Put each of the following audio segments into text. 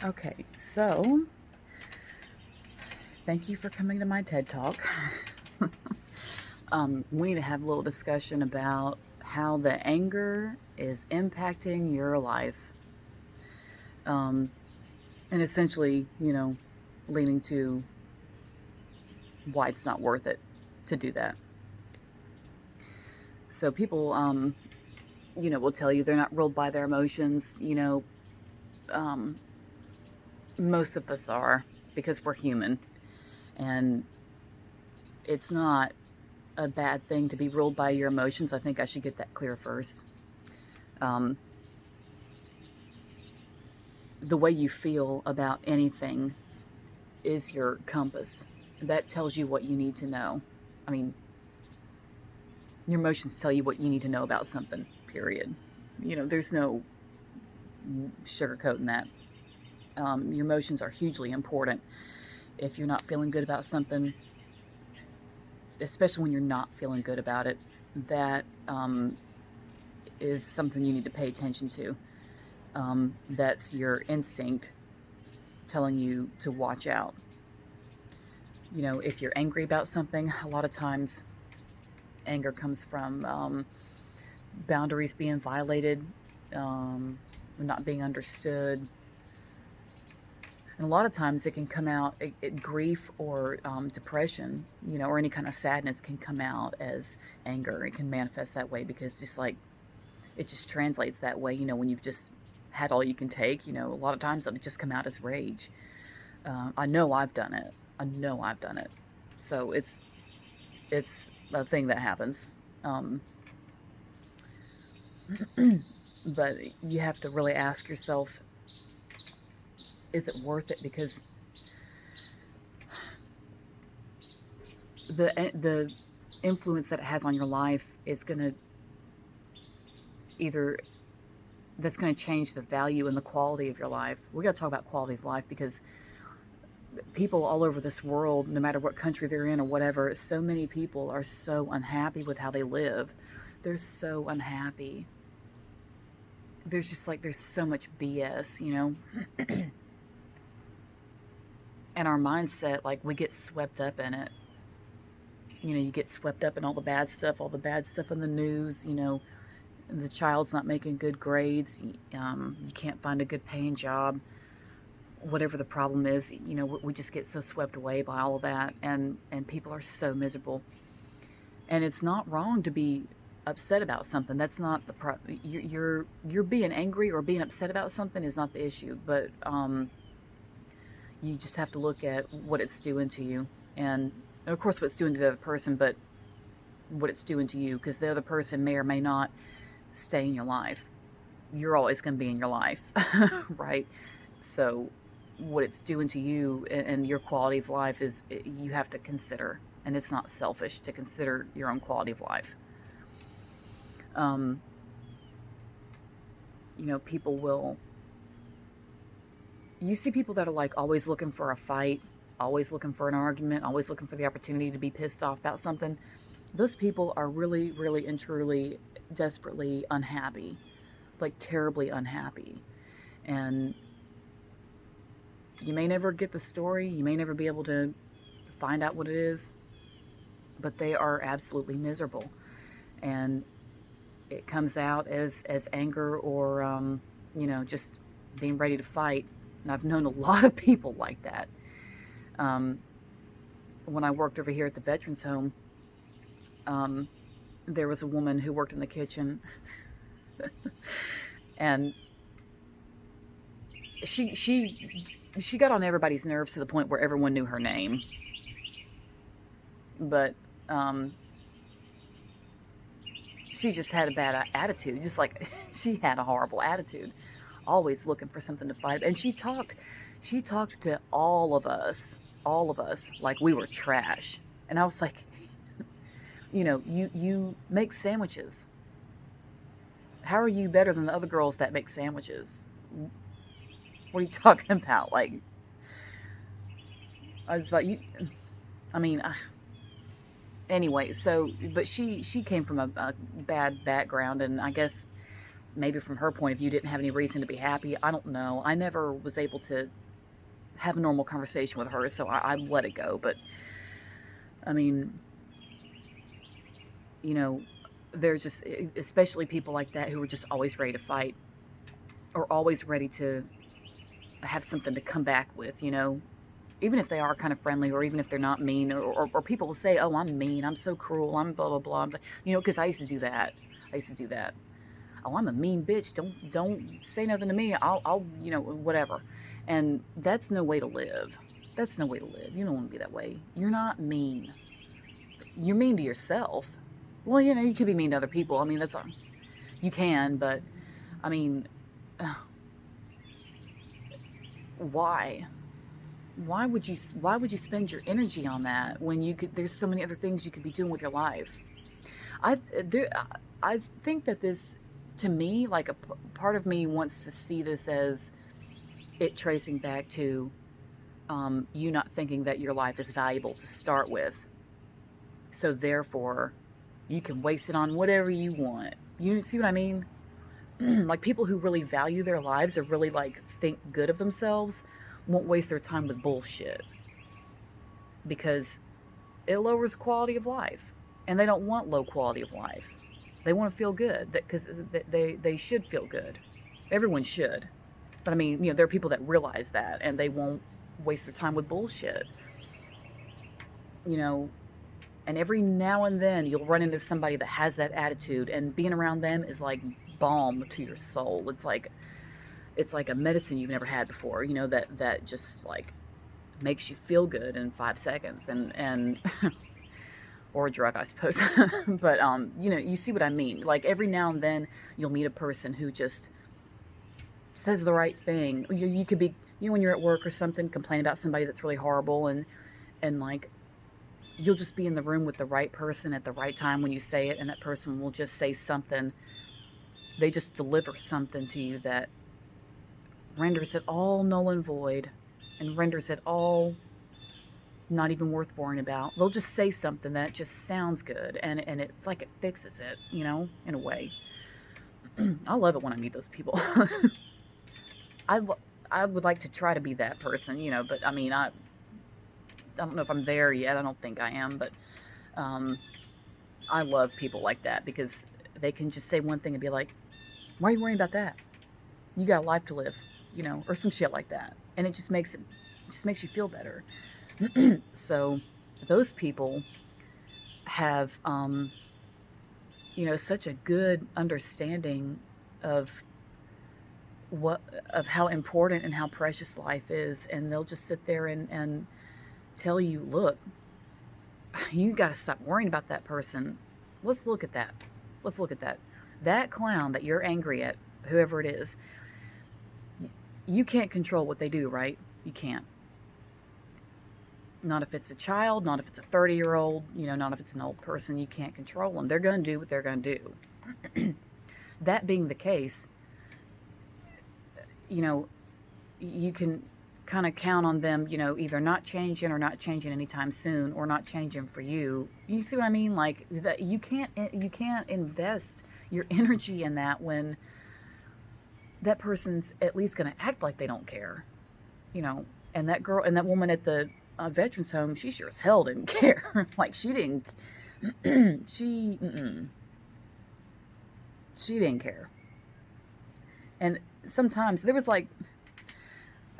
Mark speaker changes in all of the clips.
Speaker 1: Okay, so thank you for coming to my TED Talk. We need to have a little discussion about how the anger is impacting your life. Um, and essentially, leading to why it's not worth it to do that. So people, will tell you they're not ruled by their emotions. Um, most of us are because we're human. And it's not a bad thing to be ruled by your emotions. I think I should get that clear first. Um, the way you feel about anything is your compass. That tells you what you need to know. I mean, your emotions tell you what you need to know about something, period. There's no sugarcoating that. Your emotions are hugely important. If you're not feeling good about something, especially when you're not feeling good about it, that is something you need to pay attention to. That's your instinct telling you to watch out. If you're angry about something, a lot of times anger comes from boundaries being violated, um, not being understood. And a lot of times it can come out, grief or depression, or any kind of sadness can come out as anger. It can manifest that way because just like it just translates that way, when you've just had all you can take, a lot of times it'll just come out as rage. I know I've done it. I know I've done it. So it's a thing that happens. Um, but you have to really ask yourself, is it worth it? Because the influence that it has on your life is going to either that's going to change the value and the quality of your life. We got to talk about quality of life because people all over this world, no matter what country they're in or whatever, so many people are so unhappy with how they live. They're so unhappy. There's just like there's so much BS, and our mindset, like we get swept up in it. You get swept up in all the bad stuff in the news. The child's not making good grades. You can't find a good paying job. Whatever the problem is, we just get so swept away by all of that, and people are so miserable. And it's not wrong to be upset about something. That's not the you're being angry or being upset about something is not the issue, but you just have to look at what it's doing to you, and of course what it's doing to the other person, but what it's doing to you, because the other person may or may not stay in your life. You're always going to be in your life, right? So what it's doing to you and your quality of life is you have to consider, and it's not selfish to consider your own quality of life. um, People will, you see people that are like always looking for a fight, always looking for an argument, always looking for the opportunity to be pissed off about something. Those people are really, really and truly desperately unhappy, like terribly unhappy. And you may never get the story, you may never be able to find out what it is, but they are absolutely miserable. And it comes out as anger or, just being ready to fight. And I've known a lot of people like that. Um, when I worked over here at the Veterans Home, um, there was a woman who worked in the kitchen, and she got on everybody's nerves to the point where everyone knew her name. But um, she just had a bad attitude, just like she had a horrible attitude, always looking for something to fight. And she talked to all of us like we were trash. And I was like, you make sandwiches. How are you better than the other girls that make sandwiches? What are you talking about? Like, I was like, I mean, anyway. So, but she came from a bad background, and I guess maybe from her point of view, didn't have any reason to be happy. I don't know. I never was able to have a normal conversation with her, so I let it go. But, I mean, you know, there's just, especially people like that who are just always ready to fight or always ready to have something to come back with, you know, even if they are kind of friendly or even if they're not mean, or people will say, oh, I'm mean, I'm so cruel, I'm blah, blah, blah. You know, because I used to do that. I used to do that. Oh, I'm a mean bitch. Don't say nothing to me. I'll, you know, whatever. And that's no way to live. That's no way to live. You don't want to be that way. You're not mean. You're mean to yourself. Well, you know, you could be mean to other people. I mean, that's, you can, but I mean, why? Why would you spend your energy on that when you could, there's so many other things you could be doing with your life? I there I think that this, to me, like part of me wants to see this as it tracing back to you not thinking that your life is valuable to start with. So therefore, you can waste it on whatever you want. You see what I mean? Like people who really value their lives or really like think good of themselves won't waste their time with bullshit because it lowers quality of life, and they don't want low quality of life. They want to feel good because they should feel good. Everyone should. But I mean, you know, there are people that realize that and they won't waste their time with bullshit. You know, and every now and then you'll run into somebody that has that attitude, and being around them is like balm to your soul. It's like a medicine you've never had before, you know, that just like makes you feel good in 5 seconds, and or a drug, I suppose. But you know, you see what I mean. Like every now and then you'll meet a person who just says the right thing. You could be, you know, when you're at work or something, complain about somebody that's really horrible, and like you'll just be in the room with the right person at the right time when you say it, and that person will just say something. They just deliver something to you that renders it all null and void and renders it all not even worth worrying about. They'll just say something that just sounds good, and it's like it fixes it, you know, in a way. I love it when I meet those people. I, I would like to try to be that person, you know, but I mean, I don't know if I'm there yet. I don't think I am, but I love people like that because they can just say one thing and be like, why are you worrying about that? You got a life to live, you know, or some shit like that. And it just makes you feel better. So those people have, you know, such a good understanding of how important and how precious life is. And they'll just sit there and tell you, look, you got to stop worrying about that person. Let's look at that. Let's look at that. That clown that you're angry at, whoever it is, you can't control what they do, right? You can't. Not if it's a child, not if it's a 30-year-old, you know, not if it's an old person. You can't control them. They're going to do what they're going to do. That being the case, you know, you can kind of count on them, you know, either not changing or not changing anytime soon, or not changing for you. You see what I mean? Like that, you can't invest your energy in that when that person's at least going to act like they don't care, you know. And that girl and that woman at the veterans home, she sure as hell didn't care. Like she didn't, she didn't care. And sometimes there was like,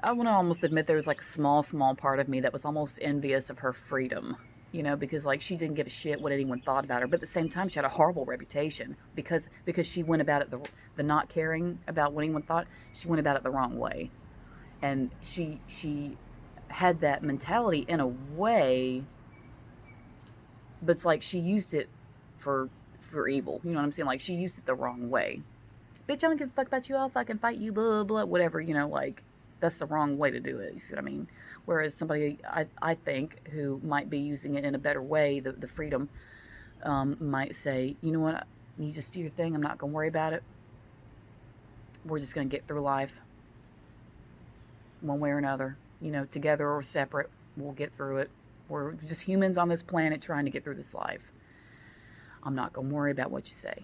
Speaker 1: I want to almost admit there was like a small part of me that was almost envious of her freedom, you know, because like she didn't give a shit what anyone thought about her. But at the same time, she had a horrible reputation because she went about it, the not caring about what anyone thought, she went about it the wrong way. And she had that mentality in a way, but it's like she used it for evil. You know what I'm saying? Like she used it the wrong way. Bitch, I don't give a fuck about you. I'll fucking fight you, blah, blah, whatever, you know, like that's the wrong way to do it. You see what I mean? Whereas somebody, I think, who might be using it in a better way, the freedom, might say, you know what, you just do your thing. I'm not going to worry about it. We're just going to get through life one way or another, you know, together or separate. We'll get through it. We're just humans on this planet trying to get through this life. I'm not going to worry about what you say.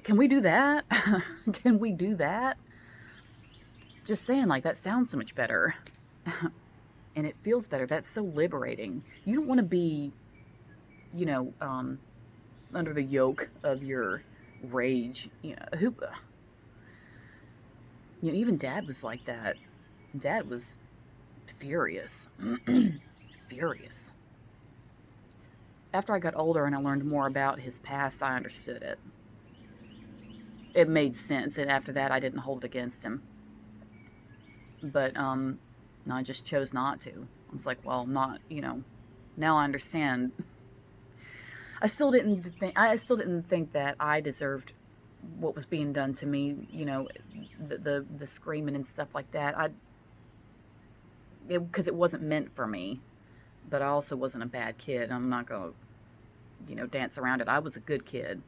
Speaker 1: can we do that? Can we do that? Just saying, like, that sounds so much better. And it feels better. That's so liberating. You don't want to be, you know, under the yoke of your rage. Even Dad was like that. Dad was furious. Furious. After I got older and I learned more about his past, I understood it. It made sense, and after that, I didn't hold it against him. But no, I just chose not to. I was like, well, not, now I understand. I still didn't think that I deserved what was being done to me, the screaming and stuff like that. Because it wasn't meant for me, but I also wasn't a bad kid. I'm not going to, dance around it. I was a good kid.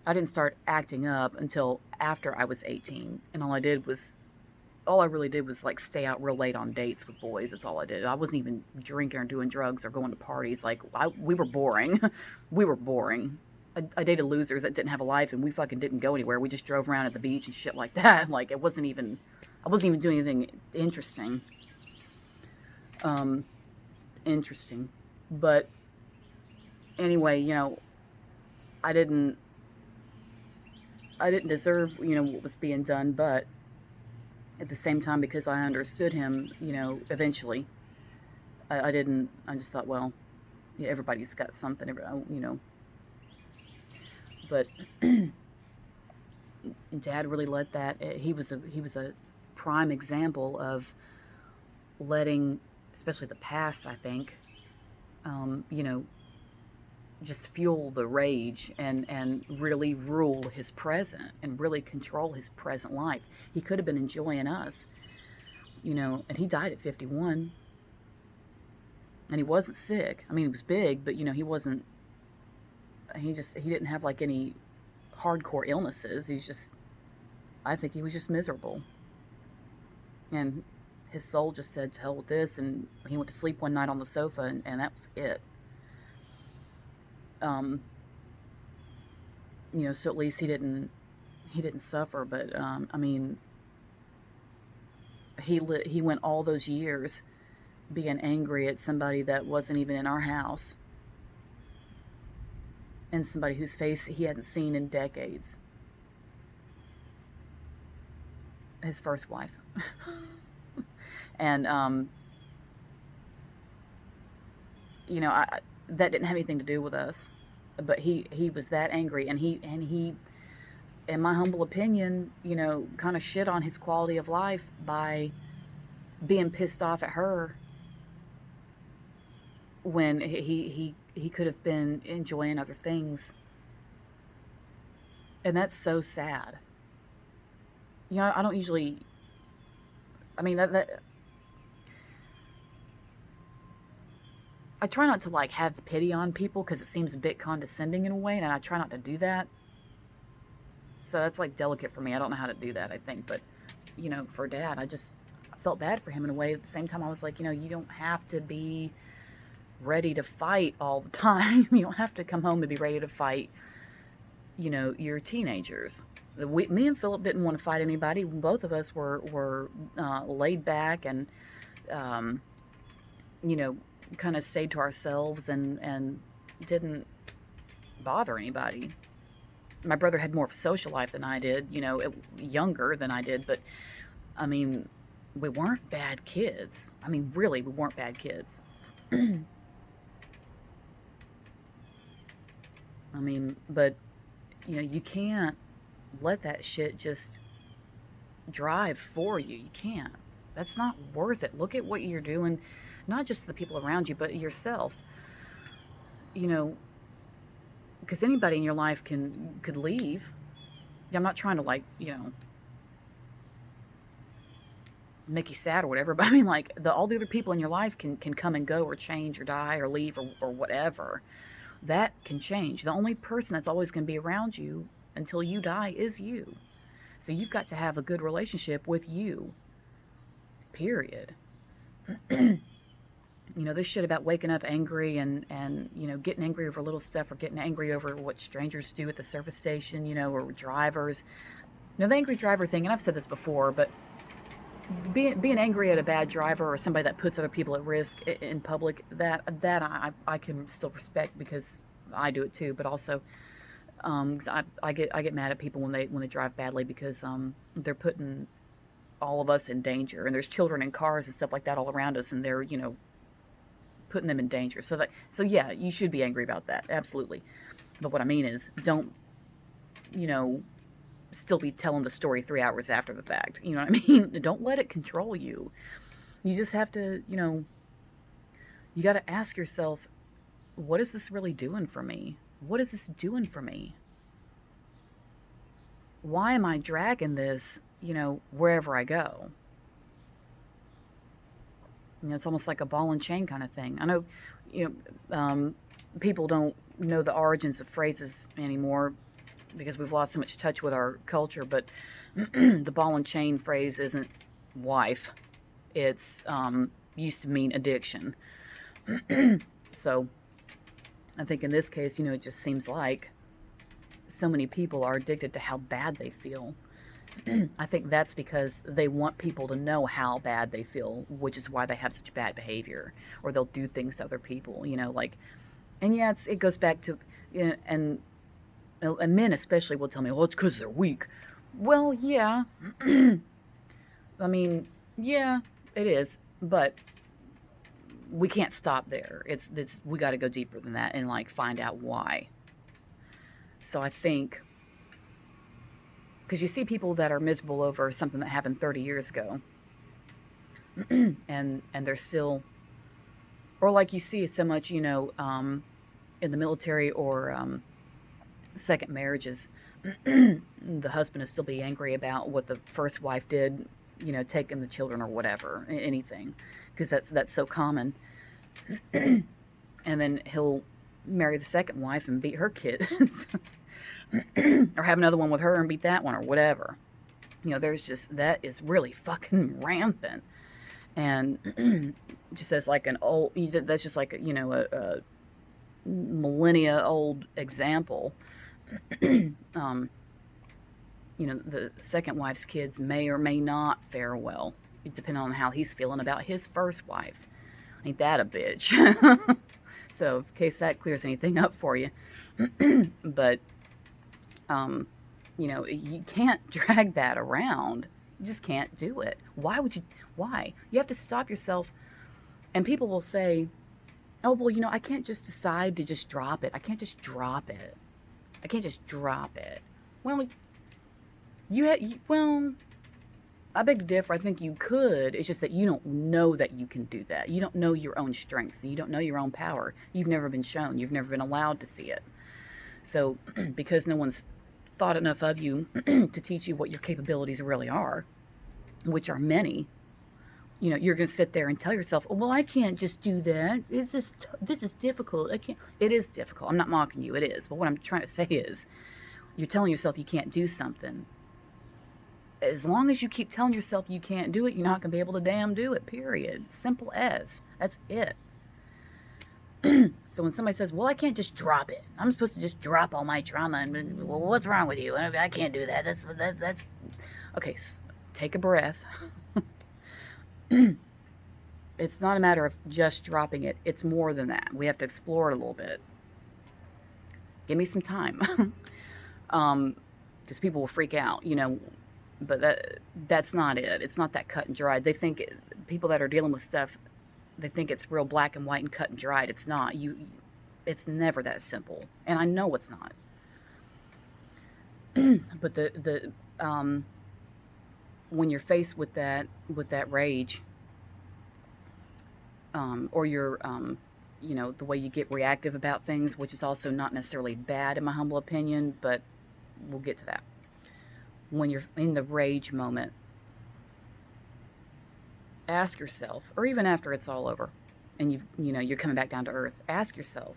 Speaker 1: I didn't start acting up until after I was 18, and all I really did was like stay out real late on dates with boys. That's all I did. I wasn't even drinking or doing drugs or going to parties. Like, we were boring. We were boring. I dated losers that didn't have a life, and we fucking didn't go anywhere. We just drove around at the beach and shit like that. Like, I wasn't even doing anything interesting. Interesting. But anyway, I didn't deserve, what was being done, but at the same time, because I understood him, eventually, I just thought, well, yeah, everybody's got something, but Dad really let that, he was a prime example of letting, especially the past, I think, just fuel the rage and really rule his present and really control his present life. He could have been enjoying us, and he died at 51. And he wasn't sick. I mean, he was big, but, he didn't have like any hardcore illnesses. I think he was just miserable. And his soul just said, to hell with this, and he went to sleep one night on the sofa, and that was it. So at least he didn't suffer, but, I mean, he went all those years being angry at somebody that wasn't even in our house, and somebody whose face he hadn't seen in decades. His first wife. And, that didn't have anything to do with us, but he was that angry, and he, in my humble opinion, kind of shit on his quality of life by being pissed off at her when he could have been enjoying other things. And that's so sad. I don't usually, I mean, that I try not to like have pity on people, because it seems a bit condescending in a way, and I try not to do that. So that's like delicate for me. I don't know how to do that, I think. But, for Dad, I felt bad for him in a way. At the same time, I was like, you don't have to be ready to fight all the time. You don't have to come home and be ready to fight, your teenagers. Me and Philip didn't want to fight anybody. Both of us were laid back and, kind of stayed to ourselves and didn't bother anybody. My brother had more of a social life than I did, younger than I did, but I mean, we weren't bad kids. I mean, really, we weren't bad kids. I mean, but, you can't let that shit just drive for you. You can't. That's not worth it. Look at what you're doing, not just the people around you, but yourself. Because anybody in your life could leave. I'm not trying to, like, make you sad or whatever, but I mean, like, all the other people in your life can come and go or change or die or leave or whatever. That can change. The only person that's always going to be around you until you die is you. So you've got to have a good relationship with you. Period. This shit about waking up angry and getting angry over little stuff, or getting angry over what strangers do at the service station, or drivers. The angry driver thing, and I've said this before, but being angry at a bad driver or somebody that puts other people at risk in public, that I can still respect, because I do it too. But also, 'cause I get mad at people when they drive badly, because they're putting all of us in danger, and there's children in cars and stuff like that all around us, and they're putting them in danger. So yeah, you should be angry about that, absolutely. But what I mean is, don't still be telling the story 3 hours after the fact. You know what I mean? Don't let it control you. You just have to, you got to ask yourself, what is this really doing for me? What is this doing for me? Why am I dragging this, wherever I go? It's almost like a ball and chain kind of thing. I know, people don't know the origins of phrases anymore, because we've lost so much touch with our culture, but the ball and chain phrase isn't wife. It's used to mean addiction. So I think in this case, it just seems like so many people are addicted to how bad they feel. I think that's because they want people to know how bad they feel, which is why they have such bad behavior, or they'll do things to other people, and yeah, it goes back to, and men especially will tell me, well, it's because they're weak. Well, yeah. I mean, yeah, it is, but we can't stop there. We got to go deeper than that and find out why. So I think, because you see people that are miserable over something that happened 30 years ago, and they're still, or like you see so much, in the military, or second marriages, the husband is still be angry about what the first wife did, taking the children or whatever, anything, because that's so common. And then he'll marry the second wife and beat her kids, or have another one with her and beat that one, or whatever. That is really fucking rampant. And just as that's just like a millennia old example. The second wife's kids may or may not fare well, depending on how he's feeling about his first wife. Ain't that a bitch? So, in case that clears anything up for you. But, you can't drag that around. You just can't do it. Why would you? Why? You have to stop yourself. And people will say, oh, well, I can't just decide to just drop it. I can't just drop it. I can't just drop it. Well, I beg to differ. I think you could. It's just that you don't know that you can do that. You don't know your own strengths. You don't know your own power. You've never been shown. You've never been allowed to see it. So, because no one's thought enough of you to teach you what your capabilities really are, which are many, you're going to sit there and tell yourself, oh, well, I can't just do that. This is difficult. I can't. It is difficult. I'm not mocking you. It is. But what I'm trying to say is, you're telling yourself you can't do something. As long as you keep telling yourself you can't do it, you're not going to be able to damn do it, period. Simple as. That's it. So when somebody says, well, I can't just drop it. I'm supposed to just drop all my trauma. And, well, what's wrong with you? I can't do that. That's... Okay, take a breath. It's not a matter of just dropping it. It's more than that. We have to explore it a little bit. Give me some time. Because people will freak out, but that's not it. It's not that cut and dried. They think people that are dealing with stuff, they think it's real black and white and cut and dried. It's not. It's never that simple, and I know it's not. But when you're faced with that rage, or you're the way you get reactive about things, which is also not necessarily bad in my humble opinion, but we'll get to that. When you're in the rage moment, ask yourself, or even after it's all over and you're coming back down to earth, ask yourself,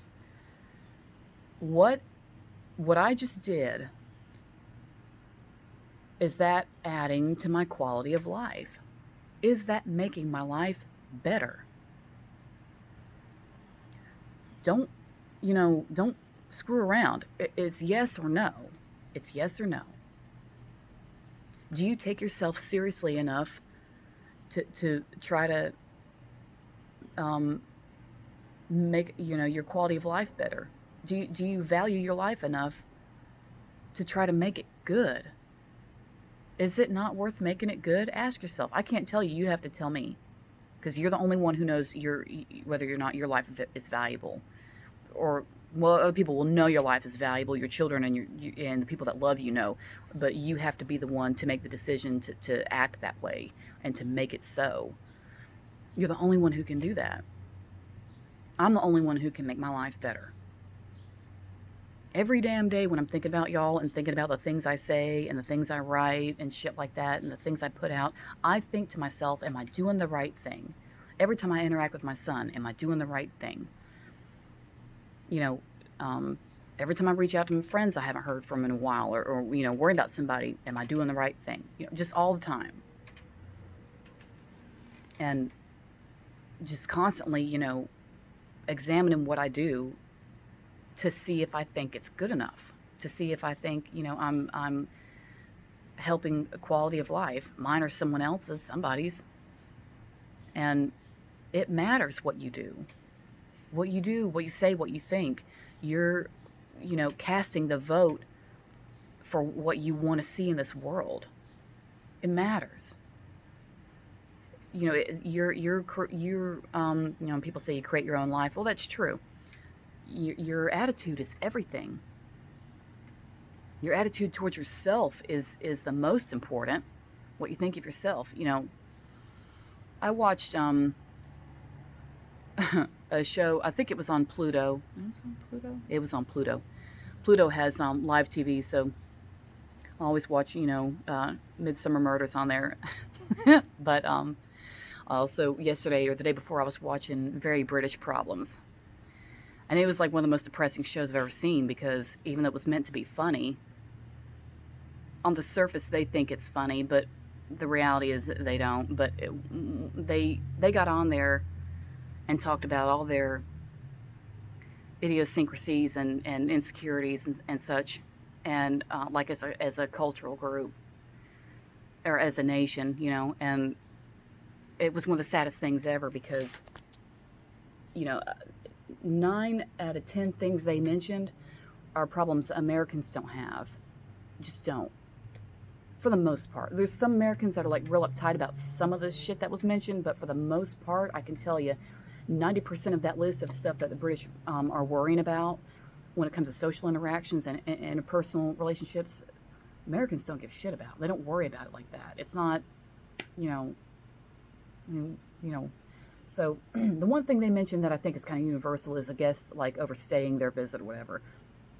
Speaker 1: what I just did, is that adding to my quality of life? Is that making my life better? Don't, don't screw around. It's yes or no. It's yes or no. Do you take yourself seriously enough to try to um, make, your quality of life better? Do you value your life enough to try to make it good? Is it not worth making it good? Ask yourself. I can't tell you. You have to tell me, because you're the only one who knows whether or not your life is valuable. Or, well, other people will know your life is valuable. Your children and the people that love you know, but you have to be the one to make the decision to act that way and to make it so. You're the only one who can do that. I'm the only one who can make my life better. Every damn day when I'm thinking about y'all and thinking about the things I say and the things I write and shit like that and the things I put out, I think to myself, am I doing the right thing? Every time I interact with my son, am I doing the right thing? You know, every time I reach out to my friends I haven't heard from in a while, or worry about somebody, am I doing the right thing? Just all the time. And just constantly, examining what I do to see if I think it's good enough, to see if I think, I'm helping a quality of life, mine or someone else's, somebody's. And it matters what you do, what you say, what you think. You're, casting the vote for what you want to see in this world. It matters. People say you create your own life. Well, that's true. Your attitude is everything. Your attitude towards yourself is the most important. What you think of yourself. I watched a show. I think it was on Pluto. It was on Pluto. It was on Pluto. Pluto has live TV, so I always watch Midsummer Murders on there. But also yesterday or the day before, I was watching Very British Problems. And it was like one of the most depressing shows I've ever seen, because even though it was meant to be funny, on the surface they think it's funny, but the reality is they don't. But they got on there and talked about all their idiosyncrasies and insecurities and such, and like as a cultural group or as a nation, and it was one of the saddest things ever, because 9 out of 10 things they mentioned are problems Americans don't have. Just don't. For the most part. There's some Americans that are like real uptight about some of the shit that was mentioned, but for the most part, I can tell you 90% of that list of stuff that the British are worrying about when it comes to social interactions and interpersonal relationships, Americans don't give a shit about. They don't worry about it like that. It's not, So the one thing they mentioned that I think is kind of universal is, I guess, like overstaying their visit or whatever.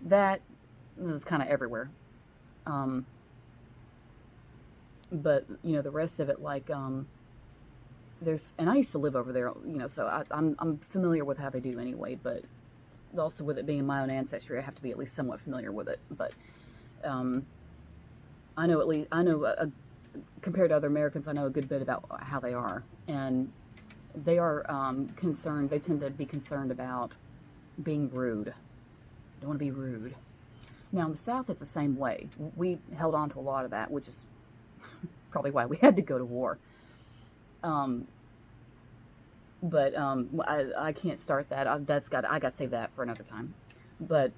Speaker 1: That is kind of everywhere. But the rest of it, like there's, and I used to live over there, so I'm familiar with how they do anyway. But also with it being my own ancestry, I have to be at least somewhat familiar with it. But I know compared to other Americans, I know a good bit about how they are, and they are concerned. They tend to be concerned about being rude. Don't want to be rude. Now in the South, it's the same way. We held on to a lot of that, which is probably why we had to go to war. But I can't start that. I got to save that for another time. But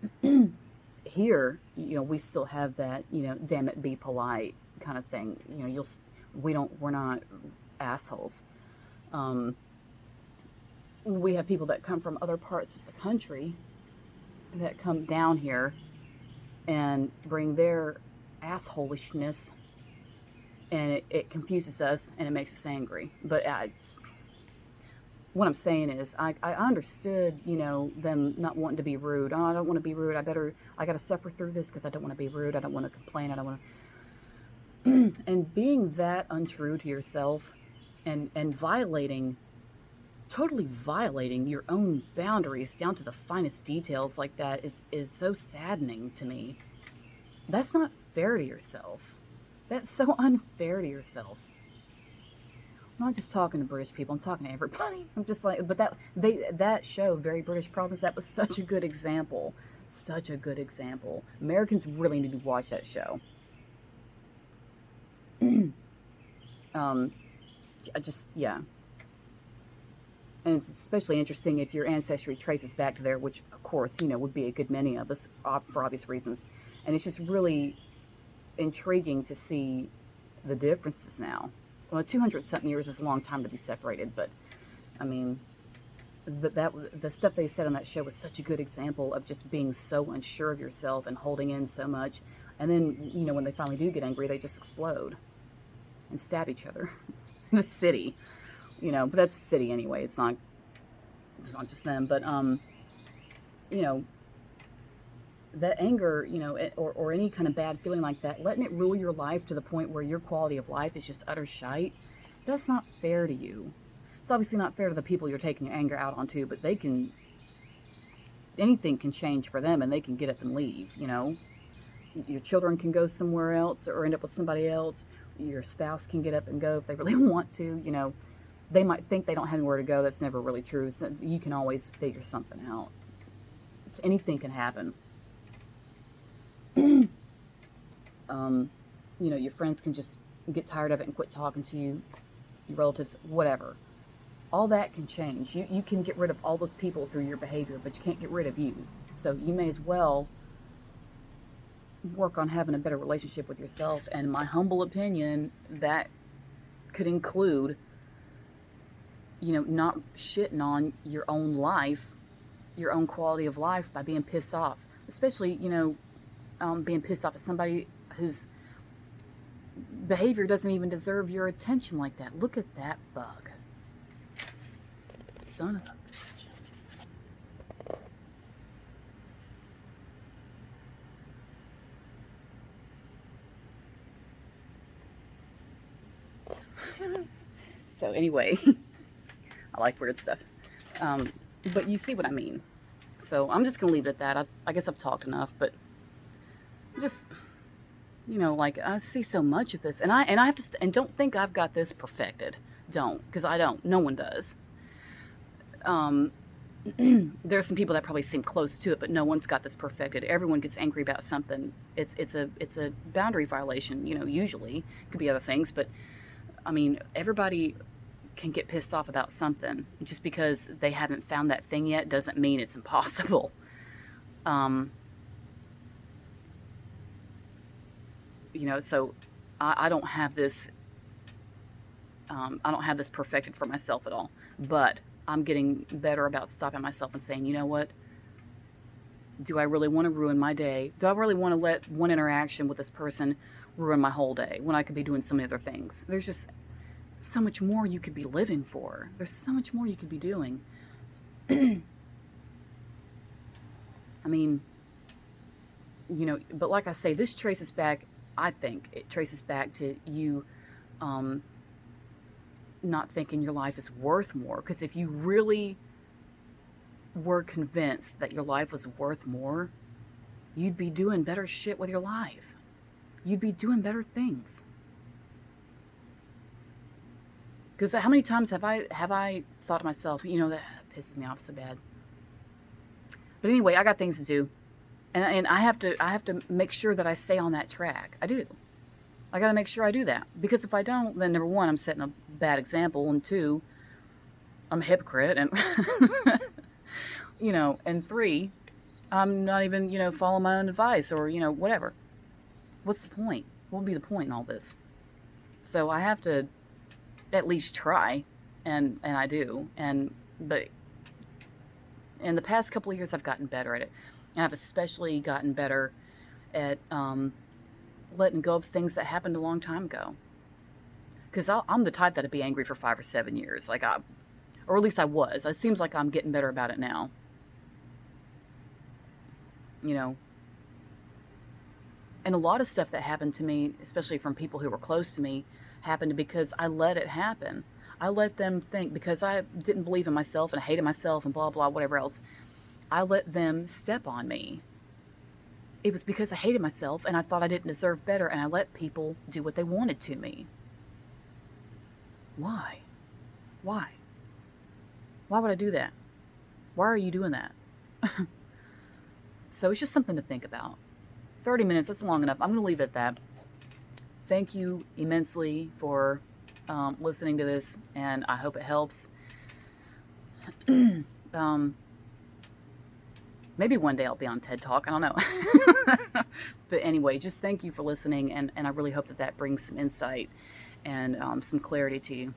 Speaker 1: here, we still have that, damn it, be polite kind of thing. We're not assholes. We have people that come from other parts of the country that come down here and bring their assholishness, and it confuses us and it makes us angry. But what I'm saying is, I understood, them not wanting to be rude. Oh, I don't want to be rude. I got to suffer through this because I don't want to be rude. I don't want to complain. I don't want to. And being that untrue to yourself and totally violating your own boundaries down to the finest details like that is so saddening to me. That's not fair to yourself. That's so unfair to yourself. I'm not just talking to British people. I'm talking to everybody. I'm just like, but that show, Very British Problems, that was such a good example. Such a good example. Americans really need to watch that show. um, I just, yeah. And it's especially interesting if your ancestry traces back to there, which, of course, would be a good many of us for obvious reasons. And it's just really intriguing to see the differences now. Well, 200-something years is a long time to be separated, but, I mean, the stuff they said on that show was such a good example of just being so unsure of yourself and holding in so much. And then, when they finally do get angry, they just explode and stab each other. The city, but that's the city anyway. It's not just them. But, that anger, or any kind of bad feeling like that, letting it rule your life to the point where your quality of life is just utter shite, that's not fair to you. It's obviously not fair to the people you're taking your anger out onto, but anything can change for them and they can get up and leave, Your children can go somewhere else or end up with somebody else. Your spouse can get up and go if they really want to, They might think they don't have anywhere to go. That's never really true. So you can always figure something out. Anything can happen. Your friends can just get tired of it and quit talking to you. Your relatives, whatever. All that can change. You can get rid of all those people through your behavior, but you can't get rid of you. So you may as well work on having a better relationship with yourself. And in my humble opinion, that could include, not shitting on your own life, your own quality of life by being pissed off. Especially, being pissed off at somebody whose behavior doesn't even deserve your attention like that. Look at that bug. Son of a bitch. So anyway, I like weird stuff. But you see what I mean. So I'm just going to leave it at that. I guess I've talked enough, but just, I see so much of this. And I have to, and don't think I've got this perfected. Don't, because I don't. No one does. There's some people that probably seem close to it, but no one's got this perfected. Everyone gets angry about something. It's a boundary violation, usually. It could be other things, but, I mean, everybody can get pissed off about something. Just because they haven't found that thing yet doesn't mean it's impossible. So I don't have this, perfected for myself at all, but I'm getting better about stopping myself and saying, you know what? Do I really want to ruin my day? Do I really want to let one interaction with this person ruin my whole day when I could be doing so many other things? There's just so much more you could be living for. There's so much more you could be doing. I mean, but like I say, this traces back, I think it traces back to you not thinking your life is worth more. Because if you really were convinced that your life was worth more, you'd be doing better shit with your life. You'd be doing better things. Because how many times have I thought to myself, that pisses me off so bad. But anyway, I got things to do, and I have to make sure that I stay on that track. I do. I got to make sure I do that, because if I don't, then number one, I'm setting a bad example, and two, I'm a hypocrite, and and three, I'm not even following my own advice, or whatever. What's the point? What would be the point in all this? So I have to at least try, and I do, but in the past couple of years I've gotten better at it, and I've especially gotten better at letting go of things that happened a long time ago, because I'm the type that'd be angry for 5 or 7 years, or at least I was. It seems like I'm getting better about it now, and a lot of stuff that happened to me, especially from people who were close to me, happened because I let it happen. I let them think, because I didn't believe in myself and I hated myself and blah, blah, whatever else. I let them step on me. It was because I hated myself and I thought I didn't deserve better, and I let people do what they wanted to me. Why? Why? Why would I do that? Why are you doing that? So it's just something to think about. 30 minutes, that's long enough. I'm going to leave it at that. Thank you immensely for listening to this, and I hope it helps. Maybe one day I'll be on TED Talk. I don't know. But anyway, just thank you for listening, and I really hope that that brings some insight and some clarity to you.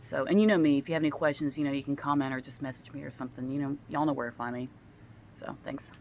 Speaker 1: So, and you know me, if you have any questions, you can comment or just message me or something. Y'all know where to find me. So, thanks.